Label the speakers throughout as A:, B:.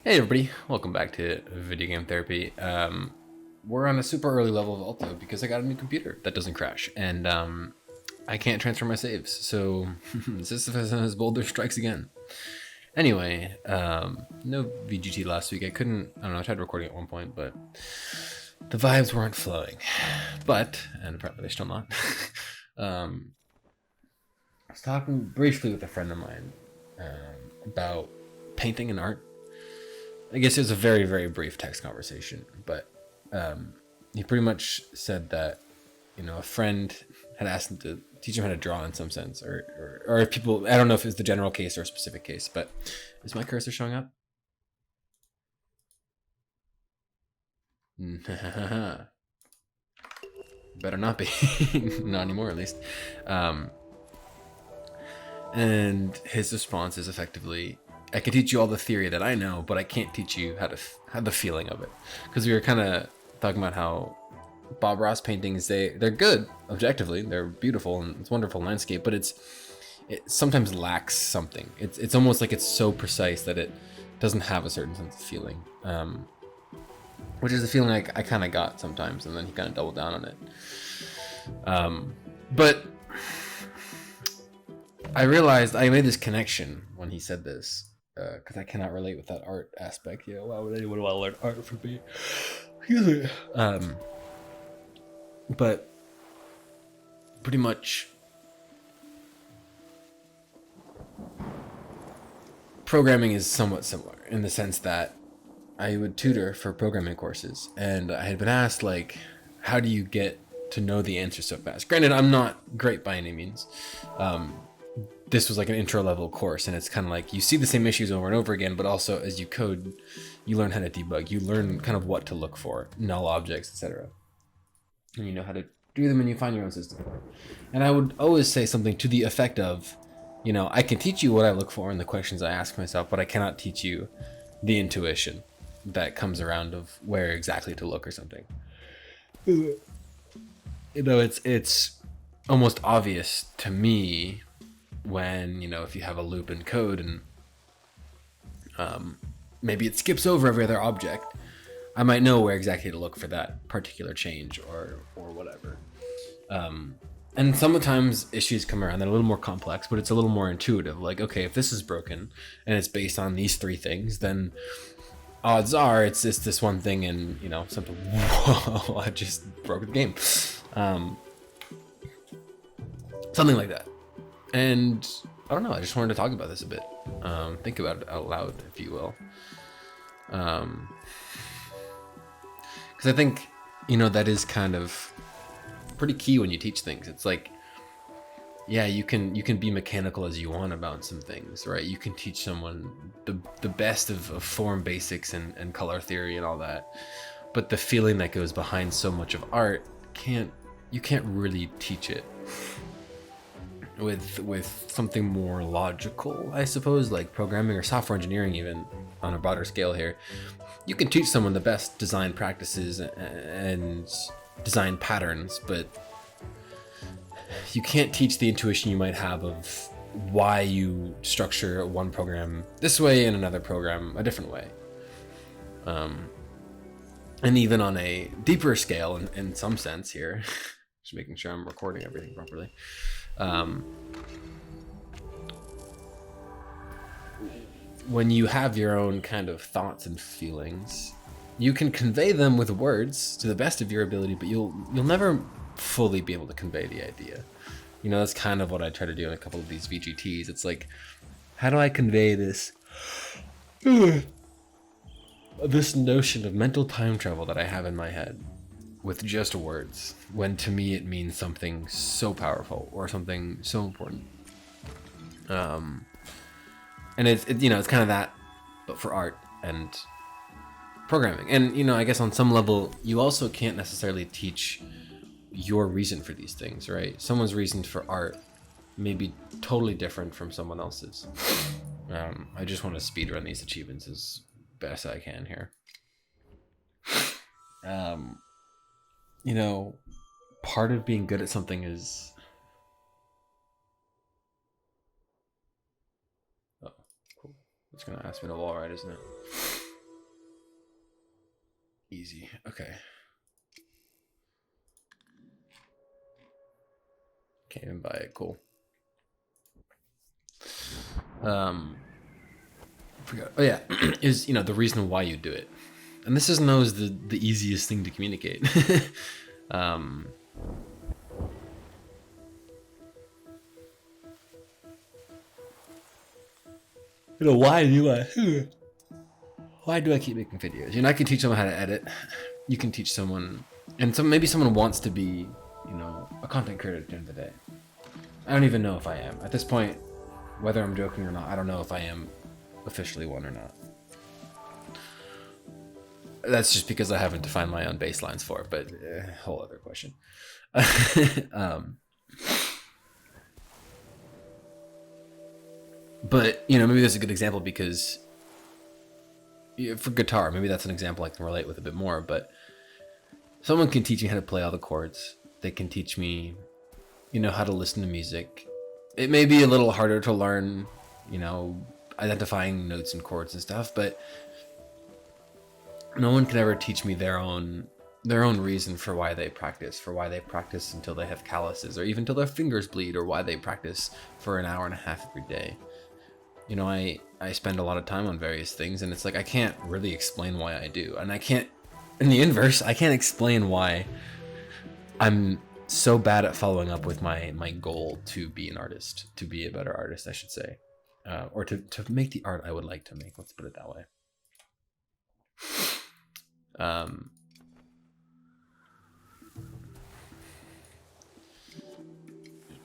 A: Hey everybody, welcome back to Video Game Therapy. We're on a super early level of Alto because I got a new computer that doesn't crash, and I can't transfer my saves, so Sisyphus Boulder strikes again. Anyway, no VGT last week. I don't know, I tried recording at one point, but the vibes weren't flowing. But, and apparently they're still not, I was talking briefly with a friend of mine about painting and art. I guess it was a very, very brief text conversation, but he pretty much said that, a friend had asked him to teach him how to draw in some sense, or if people, I don't know if it's the general case or a specific case, but is my cursor showing up? Better not be. Not anymore, at least. And his response is effectively, I can teach you all the theory that I know, but I can't teach you how the feeling of it. Because we were kind of talking about how Bob Ross paintings, they're good objectively, they're beautiful and it's a wonderful landscape, but it sometimes lacks something. It's almost like it's so precise that it doesn't have a certain sense of feeling, which is the feeling I kind of got sometimes, and then he kind of doubled down on it. But I realized I made this connection when he said this. Because I cannot relate with that art aspect. Why would anyone want to learn art from me? But pretty much programming is somewhat similar in the sense that I would tutor for programming courses, and I had been asked, like, how do you get to know the answer so fast? Granted, I'm not great by any means. This was like an intro level course, and it's kind of like you see the same issues over and over again, but also as you code, you learn how to debug, you learn kind of what to look for, null objects, etc. And you know how to do them, and you find your own system. And I would always say something to the effect of, I can teach you what I look for in the questions I ask myself, but I cannot teach you the intuition that comes around of where exactly to look or something. It's almost obvious to me when, if you have a loop in code and maybe it skips over every other object, I might know where exactly to look for that particular change or whatever. And sometimes issues come around that are a little more complex, but it's a little more intuitive. Like, okay, if this is broken and it's based on these three things, then odds are it's just this one thing, and something. Whoa! I just broke the game. Something like that. And I don't know, I just wanted to talk about this a bit. Think about it out loud, if you will. Because I think, that is kind of pretty key when you teach things. It's like, yeah, you can be mechanical as you want about some things, right? You can teach someone the best of form basics and color theory and all that. But the feeling that goes behind so much of art, you can't really teach it with something more logical, I suppose, like programming or software engineering, even on a broader scale here. You can teach someone the best design practices and design patterns, but you can't teach the intuition you might have of why you structure one program this way and another program a different way. And even on a deeper scale, in some sense here, just making sure I'm recording everything properly. When you have your own kind of thoughts and feelings, you can convey them with words to the best of your ability, but you'll never fully be able to convey the idea. That's kind of what I try to do in a couple of these VGTs. It's like, how do I convey this notion of mental time travel that I have in my head with just words, when to me it means something so powerful or something so important. And it's kind of that, but for art and programming. And I guess on some level you also can't necessarily teach your reason for these things, right? Someone's reason for art may be totally different from someone else's. I just want to speedrun these achievements as best I can here. Part of being good at something is... Oh, cool. It's gonna ask me to wall ride, isn't it? Easy. Okay. Can't even buy it. Cool. Forgot. Oh yeah, is the reason why you do it, and this isn't always the easiest thing to communicate. Why do I keep making videos? I can teach someone how to edit. You can teach someone, and maybe someone wants to be, a content creator at the end of the day. I don't even know if I am at this point, whether I'm joking or not. I don't know if I am officially one or not. That's just because I haven't defined my own baselines for it, but whole other question. But maybe that's a good example because for guitar, maybe that's an example I can relate with a bit more. But someone can teach me how to play all the chords. They can teach me, how to listen to music. It may be a little harder to learn, identifying notes and chords and stuff, but no one can ever teach me their own reason for why they practice until they have calluses, or even till their fingers bleed, or why they practice for an hour and a half every day. I spend a lot of time on various things, and it's like I can't really explain why I do, and I can't, in the inverse, I can't explain why I'm so bad at following up with my goal to be an artist, to be a better artist, I should say, or to make the art I would like to make. Let's put it that way.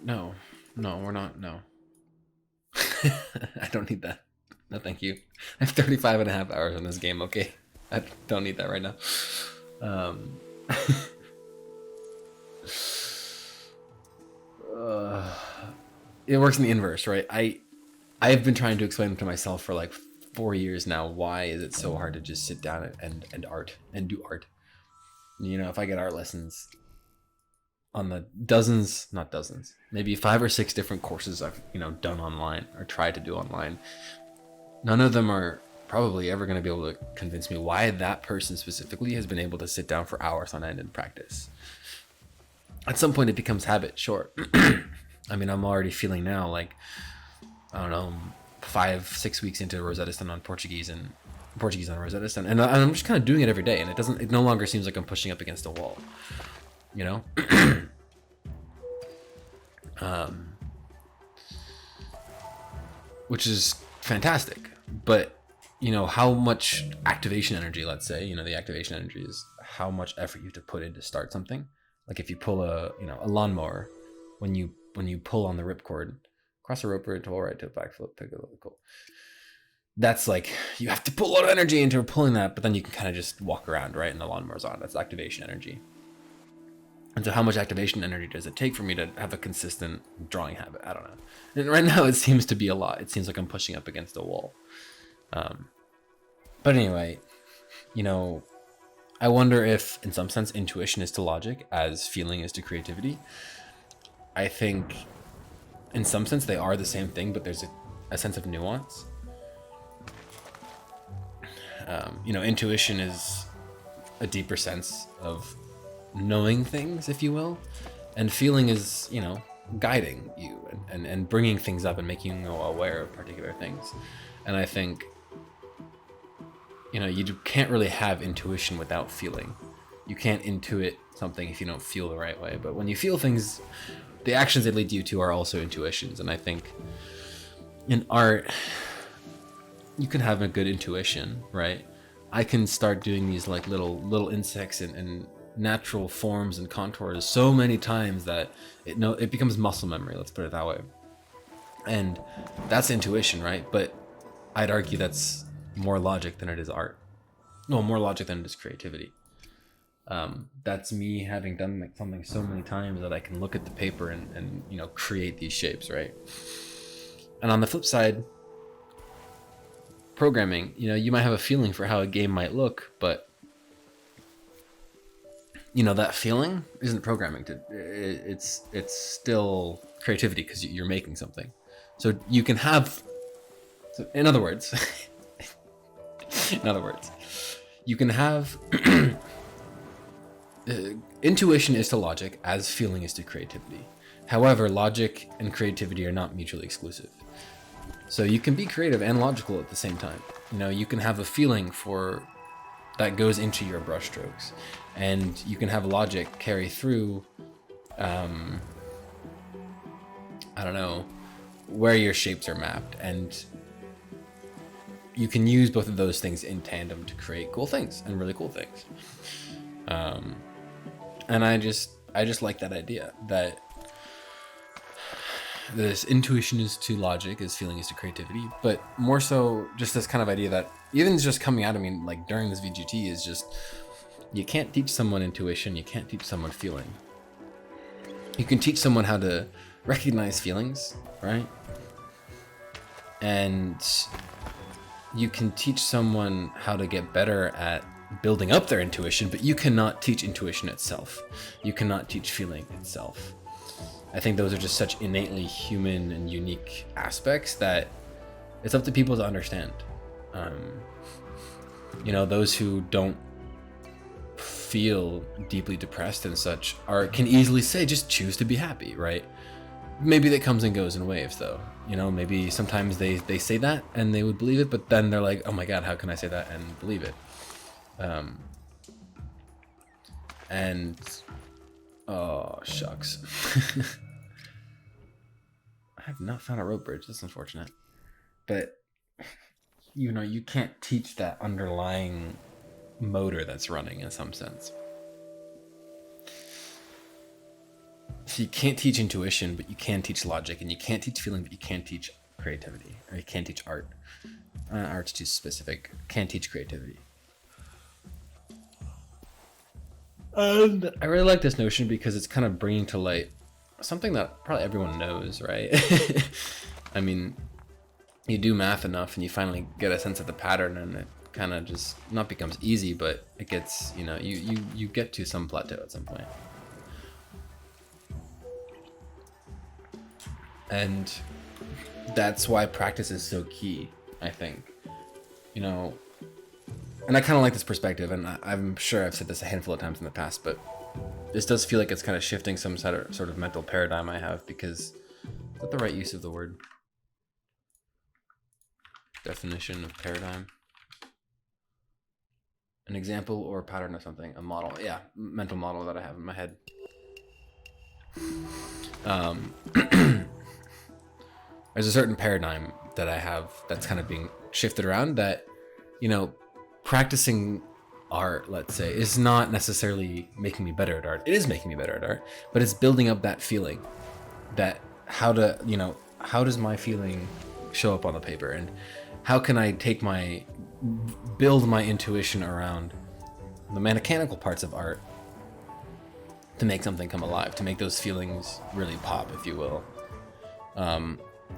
A: No, we're not. No. I don't need that. No, thank you. I have 35 and a half hours on this game. Okay. I don't need that right now. It works in the inverse, right? I've been trying to explain to myself for like 4 years now, why is it so hard to just sit down and do art? If I get art lessons on the not dozens, maybe 5 or 6 different courses I've done online or tried to do online, none of them are probably ever going to be able to convince me why that person specifically has been able to sit down for hours on end and practice. At some point it becomes habit, sure. I mean, I'm already feeling now like, I don't know, 5-6 weeks into Rosetta Stone on Portuguese on Rosetta Stone, and I'm just kind of doing it every day, and it no longer seems like I'm pushing up against a wall, which is fantastic. But how much activation energy, let's say, the activation energy is how much effort you have to put in to start something. Like if you pull a lawnmower, when you pull on the ripcord, cross a rope or interval right to a backflip, pick a little cool. That's like, you have to put a lot of energy into pulling that, but then you can kind of just walk around, right? And the lawnmower's on. That's activation energy. And so how much activation energy does it take for me to have a consistent drawing habit? I don't know. And right now it seems to be a lot. It seems like I'm pushing up against a wall. But anyway, I wonder if, in some sense, intuition is to logic as feeling is to creativity. I think, in some sense, they are the same thing, but there's a sense of nuance. Intuition is a deeper sense of knowing things, if you will, and feeling is, guiding you and bringing things up and making you aware of particular things. And I think, you can't really have intuition without feeling. You can't intuit something if you don't feel the right way. But when you feel things, the actions they lead you to are also intuitions. And I think in art, you can have a good intuition, right? I can start doing these like little insects and natural forms and contours so many times that it becomes muscle memory, let's put it that way. And that's intuition, right? But I'd argue that's more logic than it is art. No, more logic than it is creativity. That's me having done like something so many times that I can look at the paper and create these shapes, right? And on the flip side, programming, you might have a feeling for how a game might look, but that feeling isn't programming. It's still creativity because you're making something. So you can have, in other words, You can have intuition is to logic as feeling is to creativity. However, logic and creativity are not mutually exclusive. So you can be creative and logical at the same time. You know, you can have a feeling for that goes into your brushstrokes, and you can have logic carry through, I don't know, where your shapes are mapped, and you can use both of those things in tandem to create cool things and really cool things. And I just like that idea that this intuition is to logic, as feeling is to creativity, but more so just this kind of idea that even just coming out of me like during this VGT is just, you can't teach someone intuition, you can't teach someone feeling. You can teach someone how to recognize feelings, right? And you can teach someone how to get better at building up their intuition, but you cannot teach intuition itself. You cannot teach feeling itself. I think those are just such innately human and unique aspects that it's up to people to understand. You know, those who don't feel deeply depressed and such can easily say, just choose to be happy, right? Maybe that comes and goes in waves, though. You know, maybe sometimes they say that and they would believe it, but then they're like, oh my God, how can I say that and believe it? And oh, shucks. I have not found a rope bridge. That's unfortunate. But, you know, you can't teach that underlying motor that's running in some sense. So you can't teach intuition, but you can teach logic, and you can't teach feeling, but you can teach creativity, or you can't teach art. Art's too specific. Can't teach creativity. And I really like this notion because it's kind of bringing to light something that probably everyone knows, right? I mean, you do math enough and you finally get a sense of the pattern, and it kind of just not becomes easy, but it gets, you know, you get to some plateau at some point. And that's why practice is so key, I think. You know, and I kind of like this perspective, and I'm sure I've said this a handful of times in the past, but this does feel like it's kind of shifting some sort of mental paradigm I have, because is that the right use of the word? Definition of paradigm? An example or pattern of something, a model. Yeah, mental model that I have in my head. There's a certain paradigm that I have that's kind of being shifted around, that, you know, practicing art, let's say, is not necessarily making me better at art. It is making me better at art, but it's building up that feeling, that how does my feeling show up on the paper, and how can I build my intuition around the mechanical parts of art to make something come alive, to make those feelings really pop, if you will.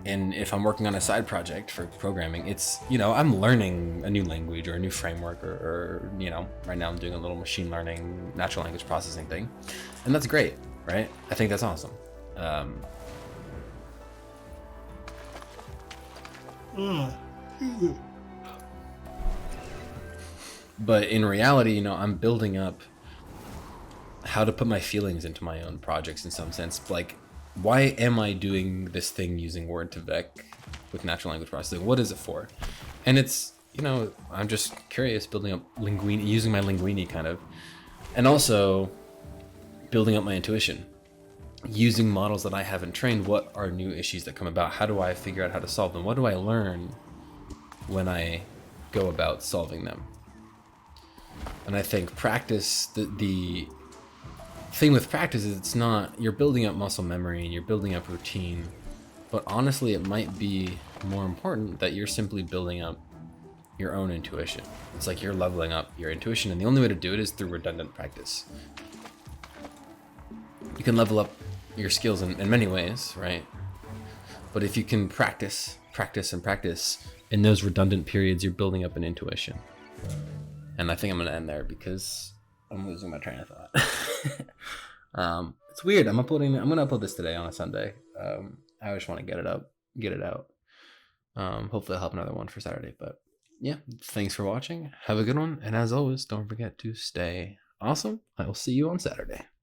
A: And if I'm working on a side project for programming, it's, you know, I'm learning a new language or a new framework, or you know, right now I'm doing a little machine learning, natural language processing thing. And that's great, right? I think that's awesome. But in reality, you know, I'm building up how to put my feelings into my own projects in some sense. Like, why am I doing this thing using Word2Vec with natural language processing? What is it for? And it's, you know, I'm just curious, building up Linguini, using my Linguini kind of, and also building up my intuition, using models that I haven't trained. What are new issues that come about? How do I figure out how to solve them? What do I learn when I go about solving them? And I think practice, the thing with practice is it's not, you're building up muscle memory and you're building up routine, but honestly it might be more important that you're simply building up your own intuition. It's like you're leveling up your intuition, and the only way to do it is through redundant practice. You can level up your skills in many ways, right? But if you can practice in those redundant periods, you're building up an intuition. And I think I'm gonna end there because I'm losing my train of thought. It's weird. I'm gonna upload this today on a Sunday. I just want to get it out. Hopefully I'll have another one for Saturday, but yeah, thanks for watching. Have a good one. And as always, don't forget to stay awesome. I will see you on Saturday.